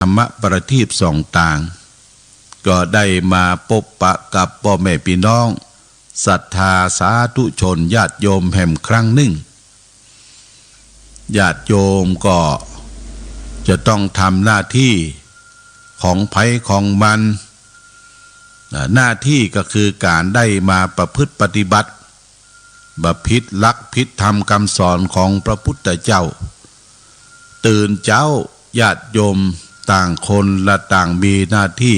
ธรรมประทีปส่องต่างก็ได้มาพบปะกับพ่อแม่พี่น้องศรัทธาสาธุชนญาติโยมแห่งครั้งหนึ่งญาติโยมก็จะต้องทำหน้าที่ของไผของมันหน้าที่ก็คือการได้มาประพฤติปฏิบัติบัพพิตรลักพิษธรรมคำสอนของพระพุทธเจ้าตื่นเจ้าญาติโยมต่างคนละต่างมีหน้าที่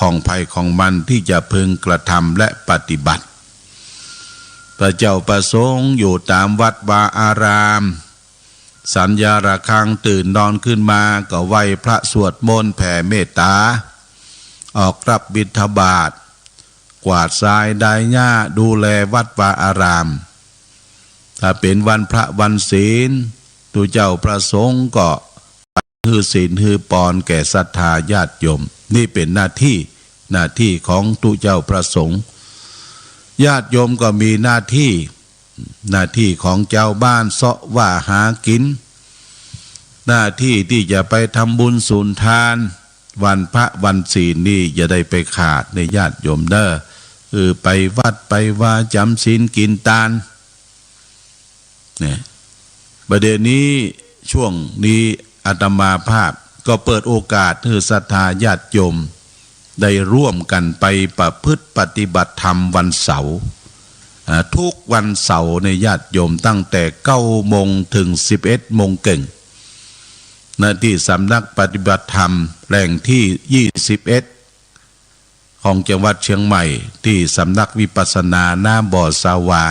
ของไผของมันที่จะพึงกระทำและปฏิบัติพระเจ้าประสงค์อยู่ตามวัดวาอารามสัญญาระฆังตื่นนอนขึ้นมาก็ไหว้พระสวดมนต์แผ่เมตตาออกรับบิณฑบาตกวาดทรายไดหญ้าดูแลวัดวาอารามถ้าเป็นวันพระวันศีลตุเจ้าประสงค์ก็ฮือศีลฮือปอนแก่ศรัทธาญาติโยมนี่เป็นหน้าที่ของตุเจ้าประสงค์ญาติโยมก็มีหน้าที่ของเจ้าบ้านเสาะว่าหากินหน้าที่ที่จะไปทำบุญสุนทานวันพระวันศีลนี่อย่าได้ไปขาดในญาติโยมเด้อไปวัดไปว่าจำศีลกินทานเนี่ยประเด็นนี้ช่วงนี้อาตมาภาพก็เปิดโอกาสให้ศรัทธาญาติโยมได้ร่วมกันไปประพฤติปฏิบัติธรรมวันเสาร์ทุกวันเสาร์ในญาติโยมตั้งแต่9 โมงถึง11 โมงเก่งณที่สำนักปฏิบัติธรรมแหล่งที่21ของจังหวัดเชียงใหม่ที่สำนักวิปัสสนาหน้าบ่อสาวา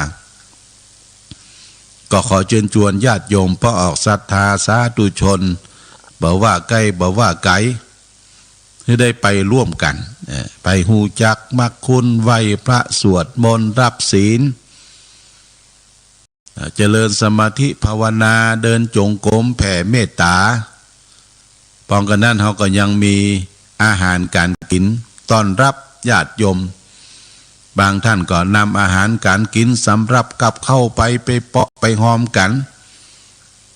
ก็ขอเชิญชวนญาติโยมพอออกศรัทธาสาธุชนบอกว่าใกล้บอกว่าไกลให้ได้ไปร่วมกันไปหูจักมักคุณไหว้พระสวดมนต์รับศีลเจริญสมาธิภาวนาเดินจงกรมแผ่เมตตาพร้อมกันนั้นเขาก็ยังมีอาหารการกินต้อนรับญาติโยมบางท่านก็นำอาหารการกินสำหรับกับเข้าไปเปาะไปหอมกัน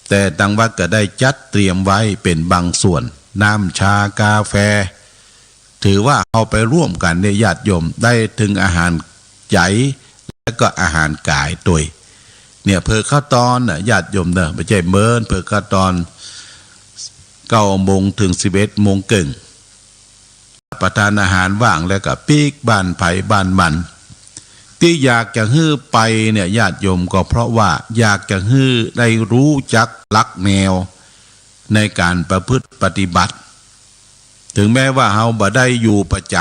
แต่ทางวัดก็ได้จัดเตรียมไว้เป็นบางส่วนน้ำชากาแฟถือว่าเอาไปร่วมกันในญาติโยมได้ถึงอาหารใจและก็อาหารกายตัวเนี่ยเพอข้าวตอนญาติโยมเนอะไม่ใช่เมินเพอข้าวตอน9 โมงถึง11 โมงเก่งประทานอาหารว่างแล้วก็ปีกบ้านไผ่บ้านมันที่อยากจะฮื้อไปเนี่ยญาติโยมก็เพราะว่าอยากจะฮื้อได้รู้จักหลักแนวในการประพฤติปฏิบัติถึงแม้ว่าเฮาบ่ได้อยู่ประจ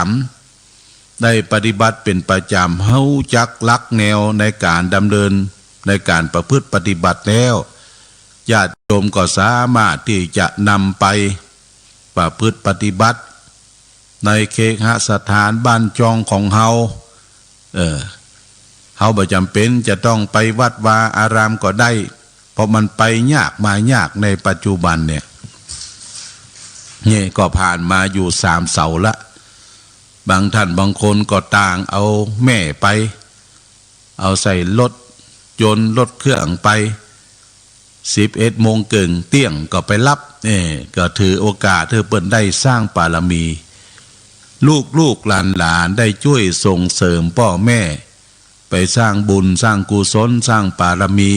ำได้ปฏิบัติเป็นประจำเฮาจักหลักแนวในการดำเนินในการประพฤติปฏิบัติแล้วญาติโยมก็สามารถที่จะนำไปประพฤติปฏิบัติในเคหสถานบ้านจองของเฮาเฮาบ่จำเป็นจะต้องไปวัดวาอารามก็ได้เพราะมันไปยากมายากในปัจจุบันเนี่ยก็ผ่านมาอยู่3 เสาละบางท่านบางคนก็ต่างเอาแม่ไปเอาใส่รถยนต์รถเครื่องไป11 โมงเกิงเตี้ยงก็ไปรับก็ถือโอกาสเธอเปิดได้สร้างบารมีลูกหลานได้ช่วยส่งเสริมพ่อแม่ไปสร้างบุญสร้างกุศลสร้างบารมี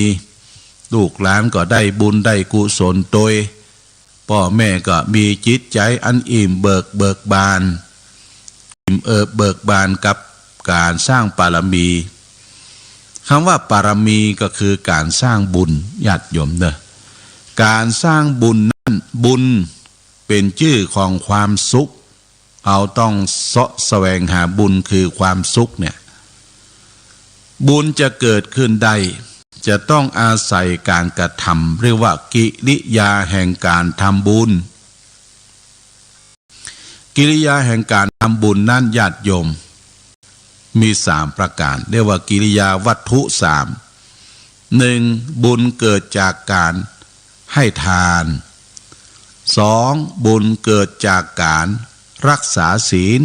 ลูกหลานก็ได้บุญได้กุศลโดยพ่อแม่ก็มีจิตใจอันอิ่มเบิกบานเบิกบานกับการสร้างบารมีคำว่าบารมีก็คือการสร้างบุญญาติโยมเนอะการสร้างบุญนั้นบุญเป็นชื่อของความสุขเอาต้องแสวงหาบุญคือความสุขเนี่ยบุญจะเกิดขึ้นได้จะต้องอาศัยการกระทำเรียกว่ากิริยาแห่งการทำบุญกิริยาแห่งการทำบุญนั้นญาติโยมมี3 ประการเรียกว่ากิริยาวัตถุ1บุญเกิดจากการให้ทาน 2บุญเกิดจากการรักษาศีล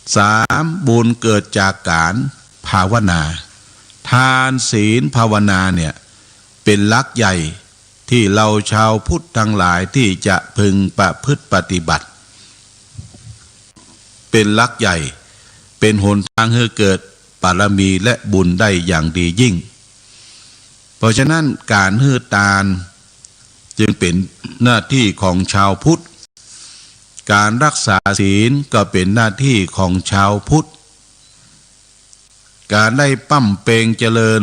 3บุญเกิดจากการภาวนาทานศีลภาวนาเนี่ยเป็นหลักใหญ่ ที่เราชาวพุทธทั้งหลายที่จะพึงประพฤติปฏิบัติเป็นหลักใหญ่เป็นหนทางให้เกิดบารมีและบุญได้อย่างดียิ่งเพราะฉะนั้นการฮือตานจึงเป็นหน้าที่ของชาวพุทธการรักษาศีลก็เป็นหน้าที่ของชาวพุทธการได้ปั้มเปงเจริญ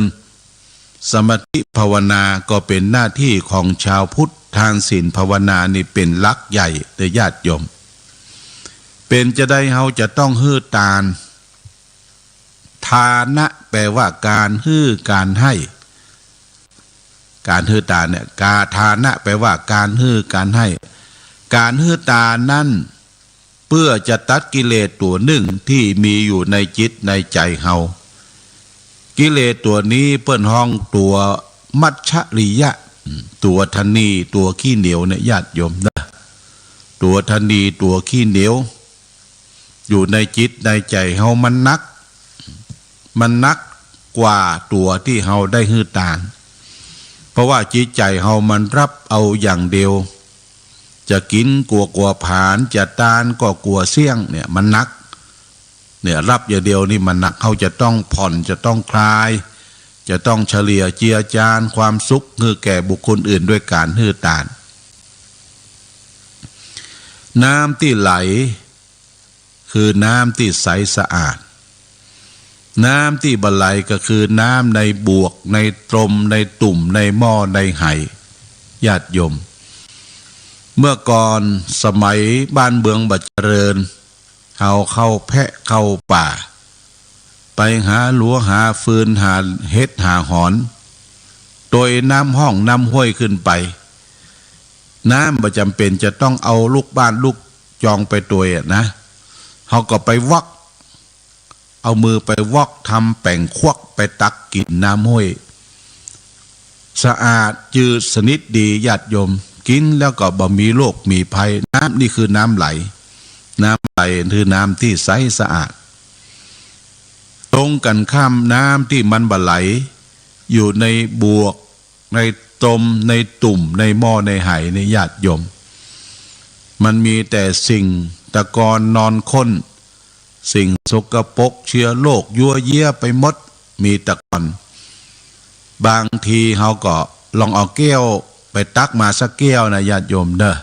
สมาธิภาวนาก็เป็นหน้าที่ของชาวพุทธทานศีลภาวนานี่เป็นหลักใหญ่ในญาติโยมเป็นจะได้เฮาจะต้องฮือตานทานะแปลว่าการฮือการให้การฮือตานเนี่ยกาทานะแปลว่าการฮือการให้การฮือตานั่นเพื่อจะตัดกิเลสตัวหนึ่งที่มีอยู่ในจิตในใจเฮากิเลสตัวนี้เปิ้นห้องตัวมัจฉริยะตัวทนีตัวขี้เหนียวเนี่ยญาติโยมนะตัวทนีตัวขี้เหนียวอยู่ในจิตในใจเฮามันนักกว่าตัวที่เฮาได้ฮือตานเพราะว่าจิตใจเฮามันรับเอาอย่างเดียวจะกินกลัวผานจะตานก็กลัวเสี่ยงเนี่ยมันนักเนี่ยรับอย่างเดียวนี่มันหนักเขาจะต้องผ่อนจะต้องคลายจะต้องเฉลี่ยเจียจานความสุขคือแก่บุคคลอื่นด้วยการฮือตานน้ำที่ไหลคือน้ำที่ใสสะอาดน้ำที่บไหลก็คือน้ำในบวกในตรมในตุ่มในหม้อในไหญาติโยมเมื่อก่อนสมัยบ้านเมืองบัดเจริญเขาเข้าแพะเข้าป่าไปหาหลัวหาฟืนหาเฮ็ดหาหอนโดยน้ำห้องน้ำห้วยขึ้นไปน้ำประจำเป็นจะต้องเอาลูกบ้านลูกจองไปตัวนะเขาก็ไปวักเอามือไปวอกทำแป่งควักไปตักกินน้ำห้วยสะอาดจืดสนิทดีญาติโยมกินแล้วก็บ่มีโรคมีภัยน้ำนี่คือน้ำไหลคือน้ำที่ใสสะอาดตรงกันข้ามน้ำที่มันบ่ไหลอยู่ในบวกในตมในตุ่มในหม้อในไหในญาติโยมมันมีแต่สิ่งตะกอนนอนข้นสิ่งสกปรกเชื้อโรคยั่วเยี่ยไปหมดมีตะกอนบางทีเขาก็ลองเอาแก้วไปตักมาสักแก้วนะญาติโยมเด้อ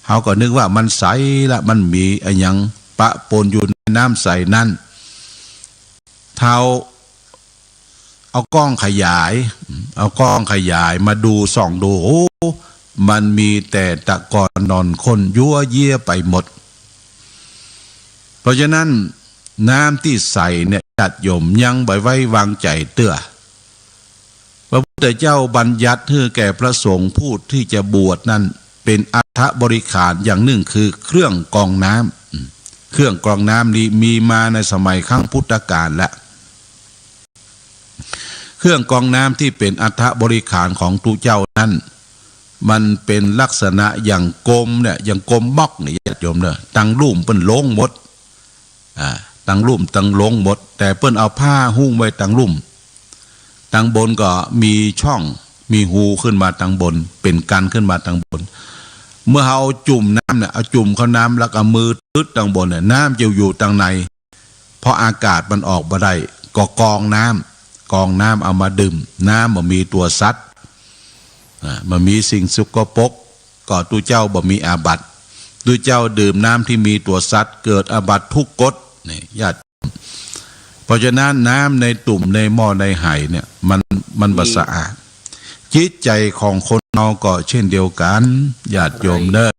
เขาก็นึกว่ามันใสละมันมีอะไรยังปะปนอยู่ในน้ำใสนั่นเท้าเอากล้องขยายมาดูส่องดูโอ้มันมีแต่ตะกอนนอนคนยั่วเยี่ยไปหมดเพราะฉะนั้นน้ำที่ใสเนี่ยญาติโยมยังไว้วางใจเตื้อพระพุทธเจ้าบัญญัติให้แก่พระสงฆ์ผู้ที่จะบวชนั้นเป็นอัฐบริขารอย่างหนึ่งคือเครื่องกรองน้ำเครื่องกรองน้ำนี้มีมาในสมัยครั้งพุทธกาลและเครื่องกรองน้ำที่เป็นอัฐบริขารของตุเจ้านั้นมันเป็นลักษณะอย่างกลมเนี่ยอย่างกลมม็อกนี่ญาติโยมเนี่ยตั้งลุ่มเป็นโล่งหมดตั้งลุ่มตั้งลงหมดแต่เปิ้นเอาผ้าหุ้มไว้ตั้งลุ่มตั้งบนก็มีช่องมีหูขึ้นมาตั้งบนเป็นกันขึ้นมาตั้งบนเมื่อเอาจุ่มน้ำเนี่ยเอาจุ่มเข้าน้ำแล้วก็มือตึ๊ดตั้งบนเนี่ยน้ำจะอยู่ตั้งในเพราะอากาศมันออกมาได้ก็กองน้ำเอามาดื่มน้ำมันมีตัวซัดมันมีสิ่งสกปรกก็ตุเจ้าบ่มีอาบัติตุเจ้าดื่มน้ำที่มีตัวซัดเกิดอาบัติทุกกฎนี่ญาติเพราะฉะนั้นน้ำในตุ่มในหม้อในไหเนี่ยมันบ่สะอาดจิตใจของคนเราก็เช่นเดียวกันญาติโยมเด้อ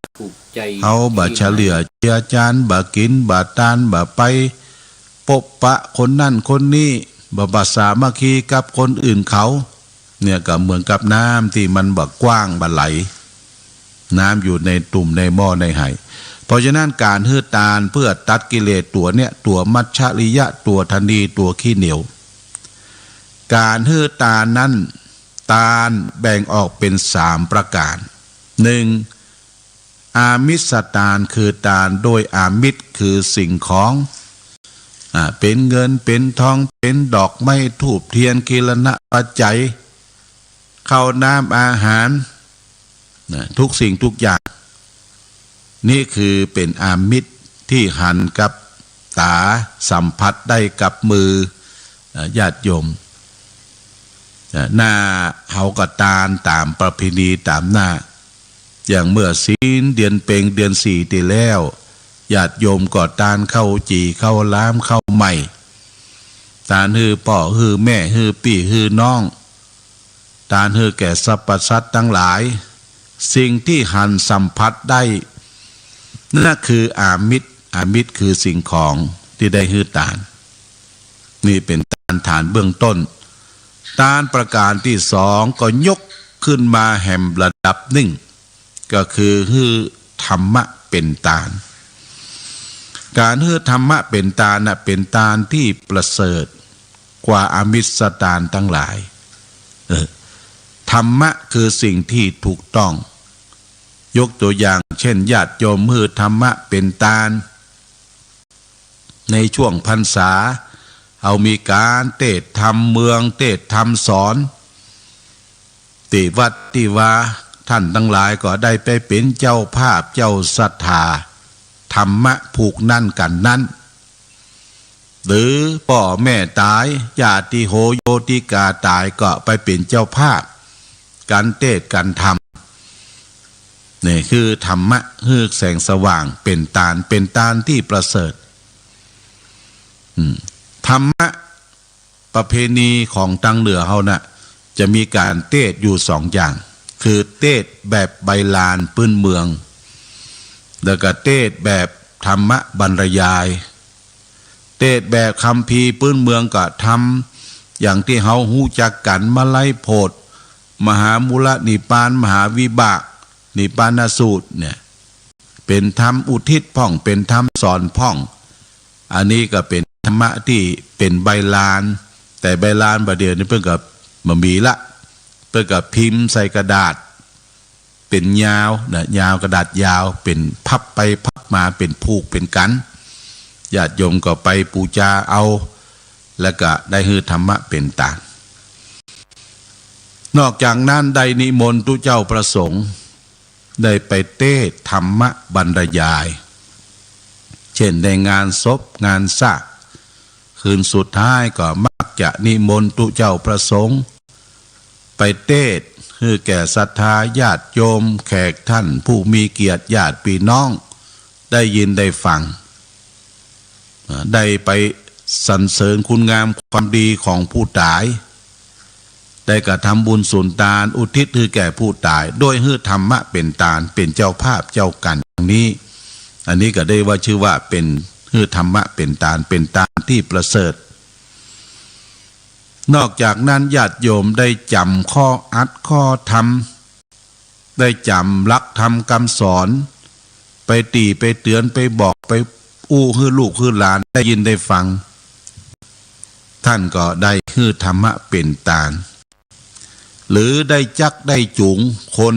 เขาบ่เฉลี่ยเจียจานบ่กินบ่ตานบ่ไปปบปะคนนั่นคนนี้บ่สามัคคีกับคนอื่นเขาเนี่ยก็เหมือนกับน้ำที่มันบ่กว้างบ่ไหลน้ำอยู่ในตุ่มในหม้อในไหเพราะฉะนั้นการฮือตานเพื่อตัดกิเลสตัวเนี่ยตัวมัจฉริยะตัวทนีตัวขี้เหนียวการฮือตานนั้นตานแบ่งออกเป็น3ประการ1อามิสตานคือตานโดยอามิสคือสิ่งของเป็นเงินเป็นทองเป็นดอกไม้ธูปเทียนกิรณะปัจจัยข้าวน้ำอาหาร นะทุกสิ่งทุกอย่างนี่คือเป็นอามิตรที่หันกับตาสัมผัสได้กับมือญาติโยมหน้าเฮากระตานตามประเพณีตามหน้าอย่างเมื่อศีลเดือนเพ็งเดือนสี่ตีแล้วญาติโยมก็ตานเข้าจีเข้าล้ามเข้าใหม่ตานฮือป่อฮือแม่ฮือปี่ฮือน้องตานฮือแก่สรรพสัตว์ทั้งหลายสิ่งที่หันสัมผัสได้นั่นคืออามิตรคือสิ่งของที่ได้ฮือตานนี่เป็นตานฐานเบื้องต้นตานประการที่สองก็ยกขึ้นมาแห่งระดับหนึ่งก็คือฮือธรรมะเป็นตานการฮือธรรมะเป็นตานน่ะเป็นตานที่ประเสริฐกว่าอามิสตานทั้งหลายธรรมะคือสิ่งที่ถูกต้องยกตัวอย่างเช่นญาติโยมฮือธรรมะเป็นตานในช่วงพรรษาเอามีการเทศธรรมเมืองเทศธรรมสอนติวัดติวาท่านทั้งหลายก็ได้ไปเป็นเจ้าภาพเจ้าศรัทธาธรรมะผูกนั่นกันนั้นหรือพ่อแม่ตายญาติโหโยติกาตายก็ไปเป็นเจ้าภาพการเทศการธรรมนี่คือธรรมะคือแสงสว่างเป็นตานที่ประเสริฐธรรมะประเพณีของทางเหนือเขาน่ะจะมีการเทศอยู่สองอย่างคือเทศแบบใบลานพื้นเมืองแล้วก็เทศแบบธรรมะบรรยายเทศแบบคัมภีร์พื้นเมืองก็ทำอย่างที่เฮาฮู้จักกันมาไล่โพธมหามูลนิพานมหาวิบากนิพพานสูตรเนี่ยเป็นธรรมอุทิศพ่องเป็นธรรมสอนพ่องอันนี้ก็เป็นธรรมะที่เป็นใบลานแต่ใบลานประเดี๋ยวนี้เพิ่งกับมามีละเพิ่งกับพิมพ์ใส่กระดาษเป็นยาวนะยาวกระดาษยาวเป็นพับไปพับมาเป็นผูกเป็นกันญาติโยมก็ไปปูจาเอาแล้วก็ได้ฮือธรรมะเป็นตานอกจากนั้นได้นิมนต์ตุเจ้าประสงค์ได้ไปเทศธรรมะบรรยายเช่นในงานศพงานสะคืนสุดท้ายก็มักจะนิมนต์ตุเจ้าประสงค์ไปเทศคือแก่ศรัทธาญาติโยมแขกท่านผู้มีเกียรติญาติพี่น้องได้ยินได้ฟังได้ไปสรรเสริญคุณงามความดีของผู้ตายได้กระทำบุญสุนทานอุทิศคือแก่ผู้ตายโดยฮือธรรมะเป็นตานเป็นเจ้าภาพเจ้ากันอย่างนี้อันนี้ก็ได้ว่าชื่อว่าเป็นฮือธรรมะเป็นตานที่ประเสริฐนอกจากนั้นญาติโยมได้จำข้ออัดข้อธรรมได้จำหลักธรรมคำสอนไปตีไปเตือนไปบอกไปอู้ฮือลูกฮือหลานได้ยินได้ฟังท่านก็ได้ฮือธรรมะเป็นตานหรือได้จักได้จุงคน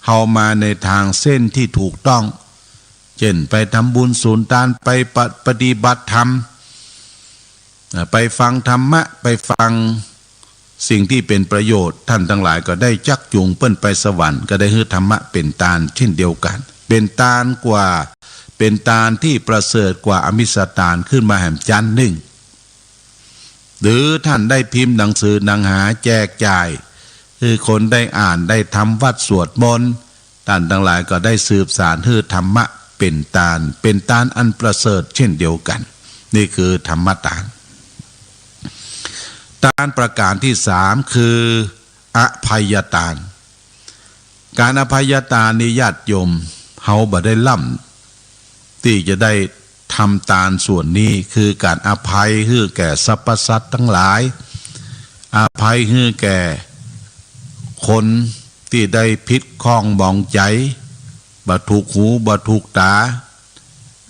เฮามาในทางเส้นที่ถูกต้องเช่นไปทำบุญสุนทานไปปฏิบัติธรรมไปฟังธรรมะไปฟังสิ่งที่เป็นประโยชน์ท่านทั้งหลายก็ได้จักจูงเปิ้นไปสวรรค์ก็ได้ฮือธรรมะเป็นตานเช่นเดียวกันเป็นตานกว่าเป็นตานที่ประเสริฐกว่าอมิสตานขึ้นมาแห่งจันหนึ่งหรือท่านได้พิมพ์หนังสือหนังหาแจกจ่ายคือคนได้อ่านได้ทำวัดสวดมนต์ท่านทั้งหลายก็ได้สืบสานฮือธรรมะเป็นตานอันประเสริฐเช่นเดียวกันนี่คือธรรมตานตานประการที่สามคืออภัยตานการอภัยตานนิญาติโยมเฮาบ่ได้ล่ำที่จะได้ทำตานส่วนนี้คือการอภัยให้แก่สรรพสัตว์ทั้งหลายอภัยให้แก่คนที่ได้ผิดข้องมองใจบ่ถูกหูบ่ถูกตา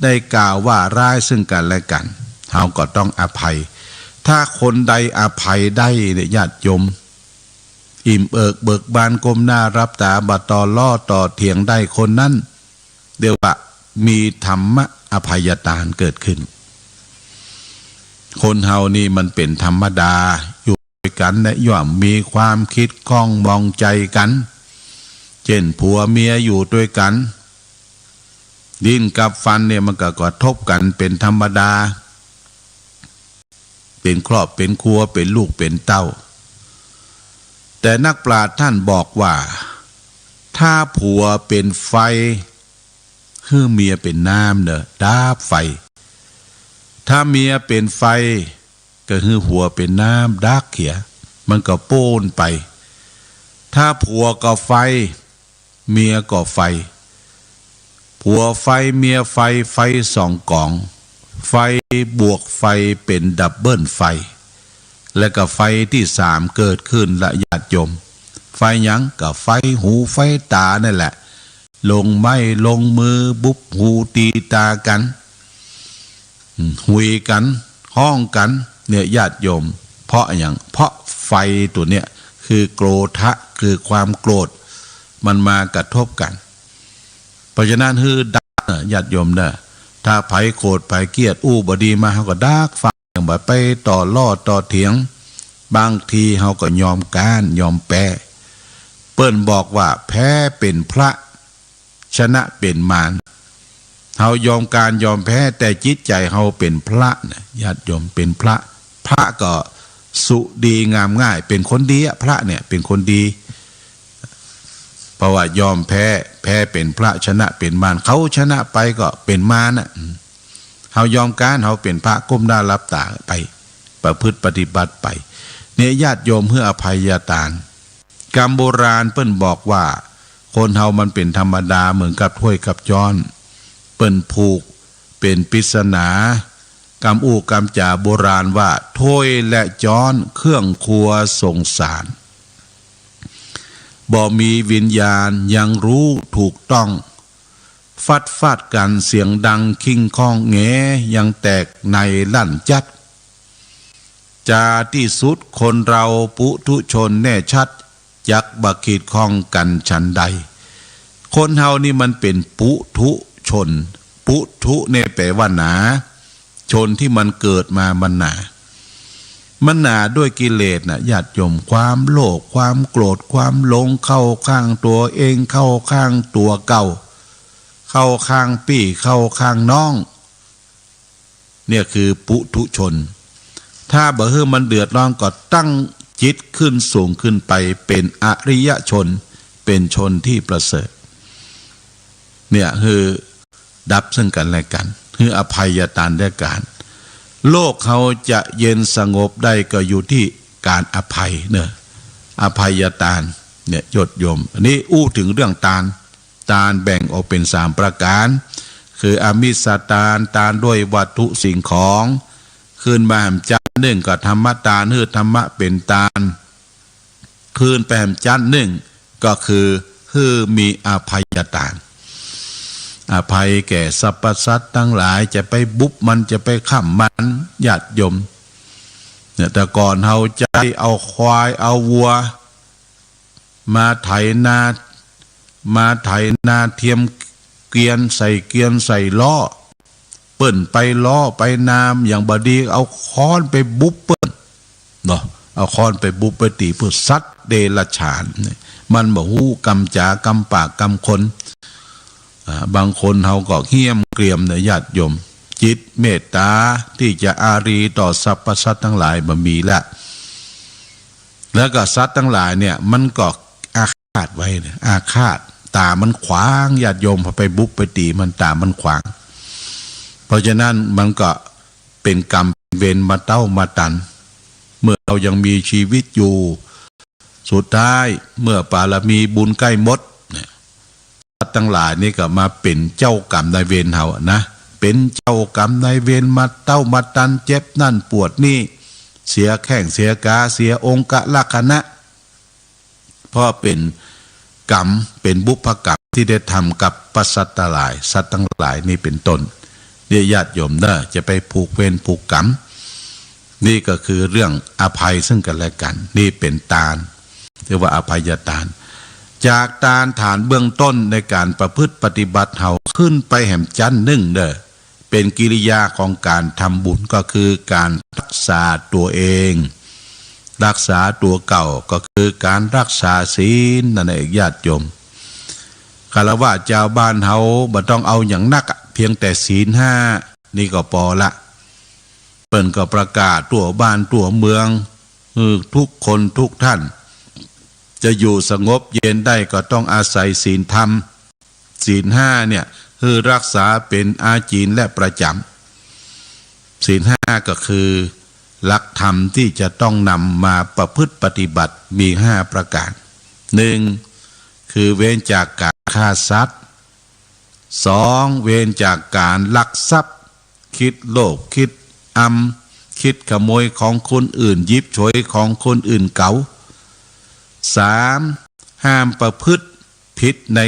ได้กล่าวว่าร้ายซึ่งกันและกันเฮาก็ต้องอภัยถ้าคนใดอภัยได้เนี่ยญาติโยมอิ่มเอิกเบิกบานก้มหน้ารับตาบ่ต่อล้อต่อเถียงได้คนนั้นเดี๋ยวว่ามีธรรมะอภัยตานเกิดขึ้นคนเฮานี่มันเป็นธรรมดาอยู่ด้วยกันและย่อมมีความคิดข้องมองใจกัน เช่นผัวเมียอยู่ด้วยกันดิ้นกับฟันเนี่ยมันก็กระทบกันเป็นธรรมดาเป็นครอบเป็นครัวเป็นลูกเป็นเต้าแต่นักปราชญ์ท่านบอกว่าถ้าผัวเป็นไฟคือเมียเป็นน้ำเนอะดับไฟถ้าเมียเป็นไฟก็คือผัวเป็นน้ำดักเขียมันก็โป้นไปถ้าผัวก็ไฟเมียก็ไฟผัวไฟเมียไฟไฟสองกองไฟบวกไฟเป็นดับเบิลไฟและก็ไฟที่สามเกิดขึ้นละญาติโยมไฟหยังก็ไฟหูไฟตานั่นแหละลงไม้ลงมือบุบหูตีตากันหุยกันห้องกันเนี่ยญาติโยมเพราะอย่างเพราะไฟตัวเนี้ยคือโกรธะคือความโกรธมันมากระทบกันเพราะฉะนั้นฮือดักญาติโยมเด้อถ้าไผโกรธไผเกลียดอู้บดีมาเขาก็ดักฟังอย่างแบบไปต่อล่อต่อเถียงบางทีเขาก็ยอมการยอมแพ้เปิ้นบอกว่าแพ้เป็นพระชนะเป็นมารเขายอมการยอมแพ้แต่จิตใจเขาเป็นพระนะญาติโยมเป็นพระก็สุดีงามง่ายเป็นคนดีอะพระเนี่ยเป็นคนดีเพราะว่ายอมแพ้เป็นพระชนะเป็นมารเขาชนะไปก็เป็นมารน่ะเขายอมการเขาเป็นพระก้มหน้ารับตาไปประพฤติปฏิบัติไปเนี่ยญาติโยมเพื่ออภัยทานกรรมโบราณเปิ้นบอกว่าคนเฮามันเป็นธรรมดาเหมือนกับถ้วยกับช้อนเปิ้นผูกเป็นปริศนากรรมกรรมจ่าโบราณว่าถ้วยและช้อนเครื่องครัวสงสารบ่มีวิญญาณยังรู้ถูกต้องฟาดกันเสียงดังคิงข้องแงยังแตกในลั่นจัดจาที่สุดคนเราปุถุชนแน่ชัดยักบักขีดข้องกันฉันใดคนเฮานี่มันเป็นปุถุชนปุถุเนี่ยแปลว่าหนาชนที่มันเกิดมามันหนาด้วยกิเลสนะญาติโยมความโลภความโกรธความหลงเข้าข้างตัวเองเข้าข้างตัวเก่าเข้าข้างพี่เข้าข้างน้องเนี่ยคือปุถุชนถ้าบ่เฮือมันเดือดร้อนก็ตั้งจิตขึ้นสูงขึ้นไปเป็นอริยชนเป็นชนที่ประเสริฐเนี่ยคือดับซึ่งกันและกันคืออภัยทานได้การโลกเขาจะเย็นสงบได้ก็อยู่ที่การอภัยเนอะอภัยทานเนี่ยยศโยมอันนี้อู้ถึงเรื่องทานแบ่งออกเป็น3ประการคืออมิสทานด้วยวัตถุสิ่งของคืนมาแหมจันหนึ่งก็ธรรมทานคือธรรมะเป็นทานคืนไปแหมจันหนึ่งก็คือมีอภัยทานอภัยแก่สรรพสัตว์ทั้งหลายจะไปบุบมันจะไปข้ามมันญาติโยมเนี่ยแต่ก่อนเราจะเอาควายเอาวัวมาไถนาเทียมเกวียนใส่เกวียนใส่ล้อเปิ้นไปล้อไปน้ำอย่างบดีเอาค้อนไปบุบเปิ้นเนาะเอาค้อนไปบุบไปตีเพื่อซัดเดรัจฉานมันบอกหู้กำจากำปากกำคนบางคนเขาก็เหี้ยมเกรียมเนี่ยญาติโยมจิตเมตตาที่จะอารีต่อสรรพสัตว์ทั้งหลายมันมีแล้วก็สัตว์ทั้งหลายเนี่ยมันก็อาฆาตไว้เนี่ยอาฆาตตามันขวางญาติโยมพอไปบุบไปตีมันตามันขวางเพราะฉะนั้นมันก็เป็นกรรมเวรมาเต้ามาตันเมื่อเรายังมีชีวิตอยู่สุดท้ายเมื่อปารมีบุญใกล้หมดทั้งหลายนี่ก็มาเป็นเจ้ากรรมนายเวรเฮานะเป็นเจ้ากรรมนายเวรมาเต้ามาตันเจ็บนั่นปวดนี่เสียแข้งเสียกาเสียองค์กะลักษณะเพราะเป็นกรรมเป็นบุพกรรมที่ได้ทำกับปสัตว์ทั้งหลายสัตว์ทั้งหลายนี่เป็นต้นเนี่ยญาติโยมเด้อจะไปผูกเวรผูกกรรมนี่ก็คือเรื่องอภัยซึ่งกันและกันนี่เป็นทานเรียกว่าอภัยทานจากทานฐานเบื้องต้นในการประพฤติปฏิบัติเฮาขึ้นไปแห่มจันหนึ่งเด้อเป็นกิริยาของการทำบุญก็คือการรักษาตัวเองรักษาตัวเก่าก็คือการรักษาศีลนั่นเองญาติโยม คารวะเจ้าบ้านเฮาบ่ต้องเอาอย่างนักเพียงแต่ศีลห้านี่ก็พอละเปิ้นก็ประกาศทั่วบ้านทั่วเมืองทุกคนทุกท่านจะอยู่สงบเย็นได้ก็ต้องอาศัยศีลธรรมศีลห้าเนี่ยคือรักษาเป็นอาจีนและประจำศีลห้าก็คือหลักธรรมที่จะต้องนำมาประพฤติปฏิบัติมี5ประการ1คือเว้นจากการฆ่าสัตว์2เว้นจากการลักทรัพย์คิดโลภคิดคิดขโมยของคนอื่นยิบฉวยของคนอื่นเก๋า3ห้ามประพฤติผิดใน